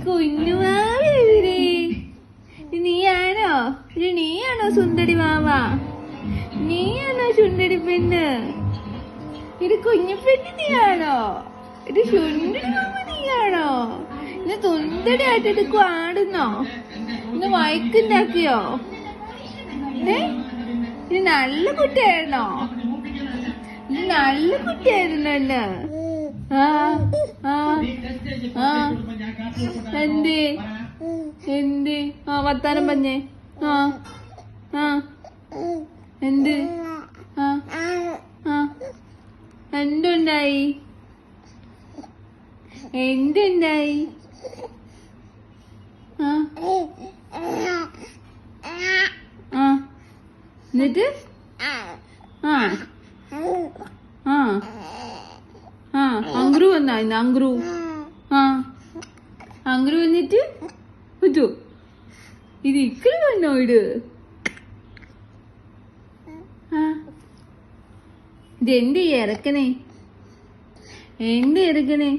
കുഞ്ഞുമാവേ നീയാണോ? നീയാണോ സുന്ദരി മാമ? നീയാണോ സുന്ദരി പെണ്ണ്? ഇത് കുഞ്ഞു പെണ്ണ് നീയാണോ? ഇത് സുന്ദരി മാമ നീയാണോ? ഇന്ന് സുന്ദരി ആയിട്ട് ആടുന്നോ? ഇന്ന് വഴക്കുണ്ടാക്കിയോ? ഇത് നല്ല കുട്ടിയായിരുന്നോ? ഇത് നല്ല കുട്ടിയായിരുന്നു എന്നെ. എന്തേ എന്ത് വർത്താനം പറഞ്ഞേ? എന്ത് എന്തുണ്ടായി? എന്തുണ്ടായി? എന്നിട്ട് അങ്ക്രു വന്നാ ഇന്ന് അങ്ക്രു അങ്ക്രു വന്നിട്ട് ഇത് ഇക്കള് വന്നോ? ഇതെന്ത് ഇറക്കണേ? എന്ത് ഇറക്കണേ?